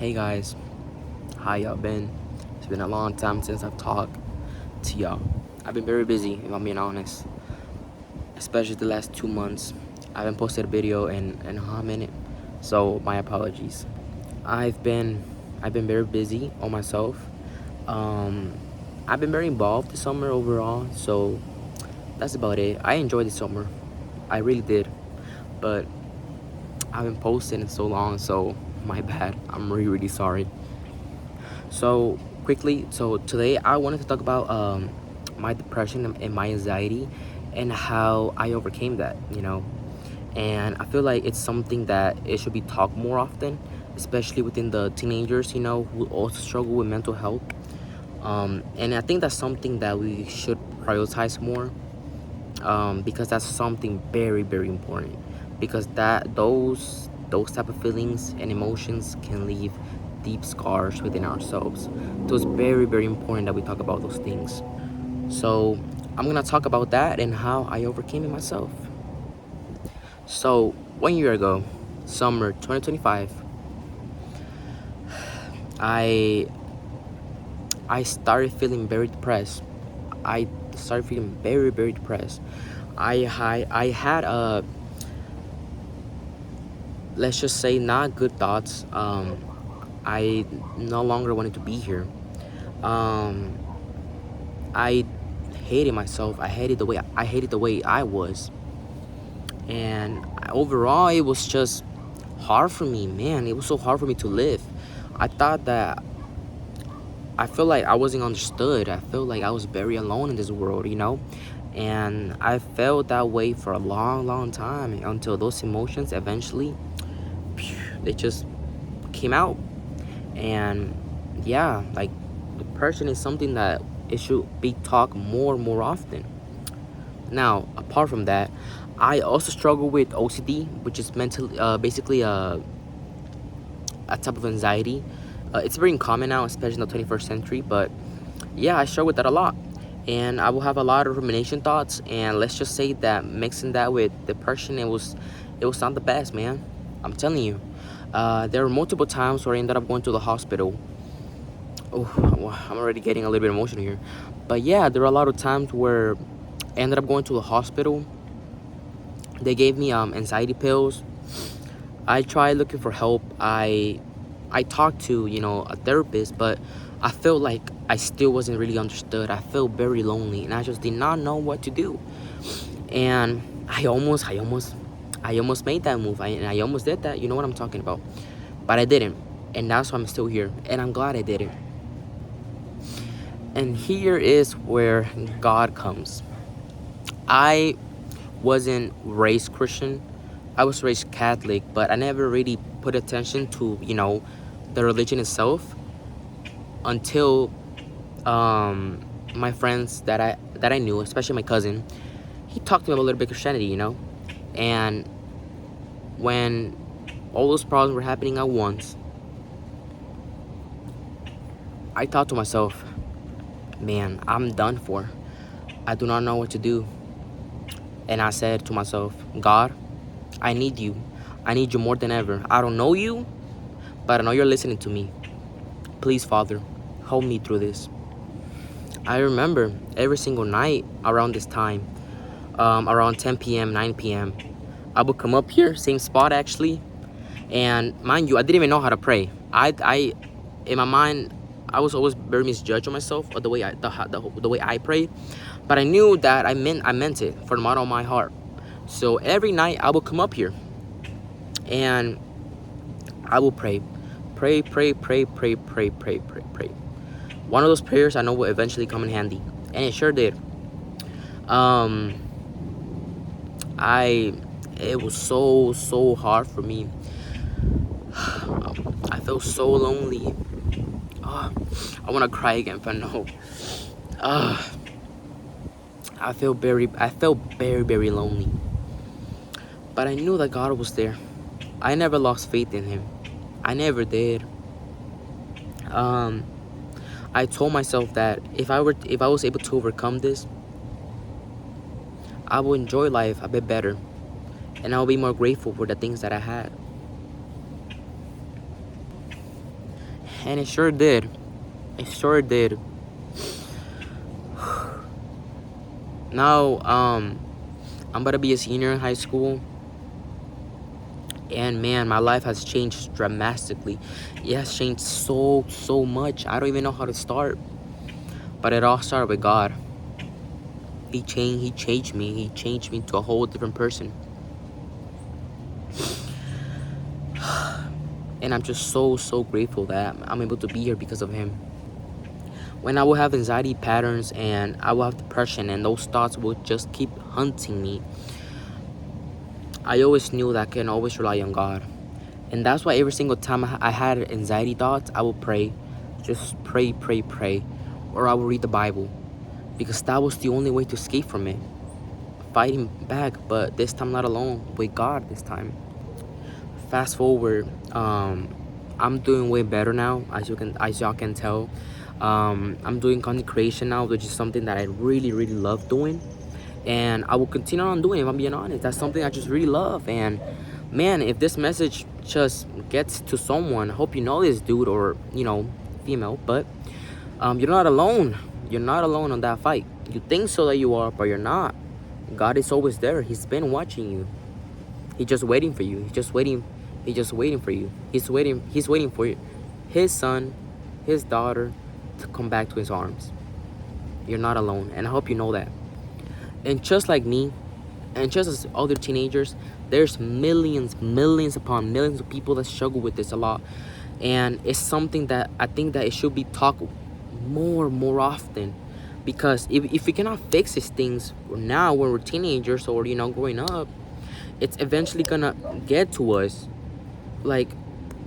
Hey guys, how y'all been? It's been a long time since I've talked to y'all. I've been very busy, if I'm being honest. Especially the last 2 months. I haven't posted a video in a hot minute, so my apologies. I've been very busy on myself. Um, I've been very involved this summer overall, so that's about it. I enjoyed the summer, I really did, but I haven't posted in so long, so my bad. I'm really sorry. So quickly, so today I wanted to talk about my depression and my anxiety and how I overcame that. And I feel like it's something that it should be talked more often, especially within the teenagers, who also struggle with mental health. And I think that's something that we should prioritize more, because that's something very important, because those type of feelings and emotions can leave deep scars within ourselves. So it's very important that we talk about those things. So I'm gonna talk about that and how I overcame it myself. So 1 year ago, summer 2025, I started feeling very depressed. I started feeling very depressed. I had let's just say not good thoughts. I no longer wanted to be here. um I hated myself. I hated the way I was. And overall it was just hard for me, man. It was so hard for me to live. I thought that I felt like I wasn't understood. I felt like I was very alone in this world. And I felt that way for a long time until those emotions eventually, they just came out. And yeah, like, depression is something that it should be talked more often. Now, apart from that, I also struggle with OCD, which is basically a type of anxiety. It's very common now, especially in the 21st century. But yeah, I struggle with that a lot, and I will have a lot of rumination thoughts. And let's just say that mixing that with depression, it was not the best, man. I'm telling you. There were multiple times where I ended up going to the hospital. Oh, well, I'm already getting a little bit emotional here. But yeah, there were a lot of times where I ended up going to the hospital. They gave me anxiety pills. I tried looking for help. I talked to a therapist, but I felt like I still wasn't really understood. I felt very lonely, and I just did not know what to do. And I almost made that move. I almost did that. You know what I'm talking about. But I didn't, and that's why I'm still here, and I'm glad I didn't. And here is where God comes. I wasn't raised Christian. I was raised Catholic, but I never really put attention to the religion itself until my friends that I knew, especially my cousin, he talked to me about a little bit of Christianity. And when all those problems were happening at once, I thought to myself, man, I'm done for. I do not know what to do. And I said to myself, God, I need you. I need you more than ever. I don't know you, but I know you're listening to me. Please, Father, help me through this. I remember every single night around this time, around 10 p.m., 9 p.m., I would come up here, same spot actually. And mind you, I didn't even know how to pray. In my mind, I was always very misjudged on myself, or the way I pray. But I knew that I meant it from the bottom of my heart. So every night I would come up here, and I will pray. Pray. One of those prayers I know will eventually come in handy. And it sure did. It was so hard for me. I felt so lonely. I want to cry again, but no. I felt very lonely. But I knew that God was there. I never lost faith in Him. I never did. I told myself that if I was able to overcome this, I would enjoy life a bit better, and I would be more grateful for the things that I had. And it sure did. It sure did. Now, I'm about to be a senior in high school. And man, my life has changed dramatically. It has changed so much. I don't even know how to start. But it all started with God. He changed me. He changed me to a whole different person. And I'm just so grateful that I'm able to be here because of him. When I will have anxiety patterns and I will have depression and those thoughts will just keep hunting me, I always knew that I can always rely on God. And that's why every single time I had anxiety thoughts, I will pray. Just pray. Or I will read the Bible. Because that was the only way to escape from it. Fighting back, but this time not alone. With God this time. Fast forward, I'm doing way better now, as y'all can tell. I'm doing content creation now, which is something that I really love doing. And I will continue on doing it, if I'm being honest. That's something I just really love. And man, if this message just gets to someone, I hope you know this dude or, female, but you're not alone. You're not alone on that fight. You think so that you are, but you're not. God is always there. He's been watching you. He's just waiting for you. He's just waiting for you. He's waiting for you. His son, his daughter to come back to his arms. You're not alone. And I hope you know that. And just like me, and just as other teenagers, there's millions upon millions of people that struggle with this a lot. And it's something that I think that it should be talked more often. Because if we cannot fix these things now when we're teenagers or, growing up, it's eventually gonna get to us. Like,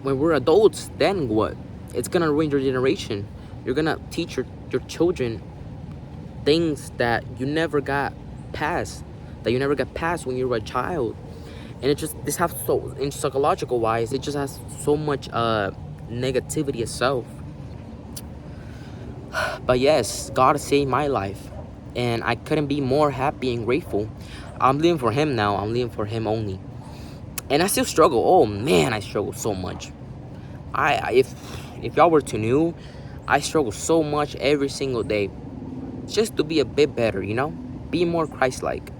when we're adults, then what? It's gonna ruin your generation. You're gonna teach your children things that you never got past, when you were a child. And it just, this has so, in psychological wise, it just has so much negativity itself. But yes, God saved my life, and I couldn't be more happy and grateful. I'm living for him now. I'm living for him only. And I still struggle. Oh man, I struggle so much. If y'all were to know, I struggle so much every single day, just to be a bit better, be more Christ-like.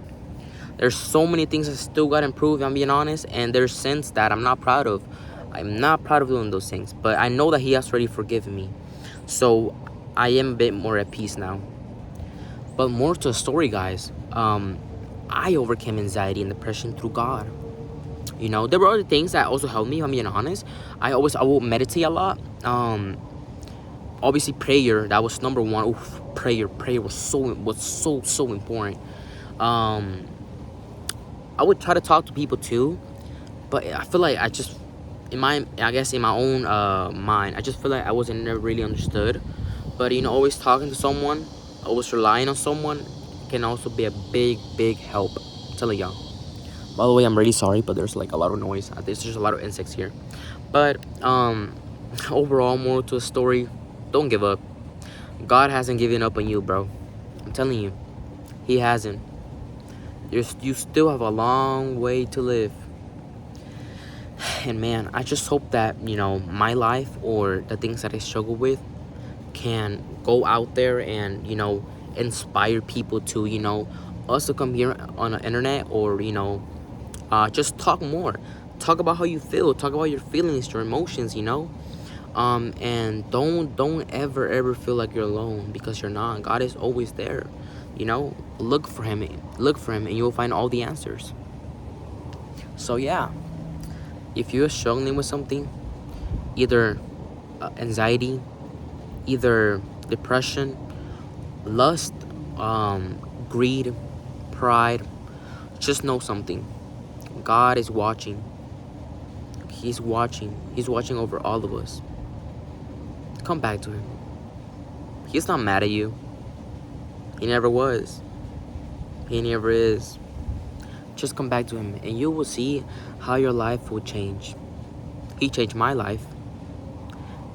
There's so many things I still got to improve, I'm being honest, and there's sins that I'm not proud of. I'm not proud of doing those things, but I know that he has already forgiven me. So I am a bit more at peace now. But more to the story, guys. I overcame anxiety and depression through God. There were other things that also helped me, if I'm being honest. I will meditate a lot. Obviously prayer, that was number one. Oof, prayer was so important. I would try to talk to people too, but I feel like I just, in my own mind, I just feel like I wasn't never really understood. But always talking to someone, always relying on someone can also be a big help. I'm telling y'all. By the way, I'm really sorry, but there's like a lot of noise. There's just a lot of insects here. But overall, moral to the story, don't give up. God hasn't given up on you, bro. I'm telling you, he hasn't. You still have a long way to live. And man, I just hope that, my life or the things that I struggle with can go out there and, inspire people to, also come here on the internet or, just talk more. Talk about how you feel. Talk about your feelings, your emotions, and don't ever feel like you're alone, because you're not. God is always there. Look for him and you'll find all the answers. So yeah, if you're struggling with something, either anxiety, either depression, lust, greed, pride, just know something. God is watching. He's watching over all of us. Come back to him. He's not mad at you. He never was. He never is. Just come back to him and you will see how your life will change. He changed my life,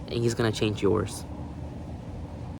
and he's gonna change yours.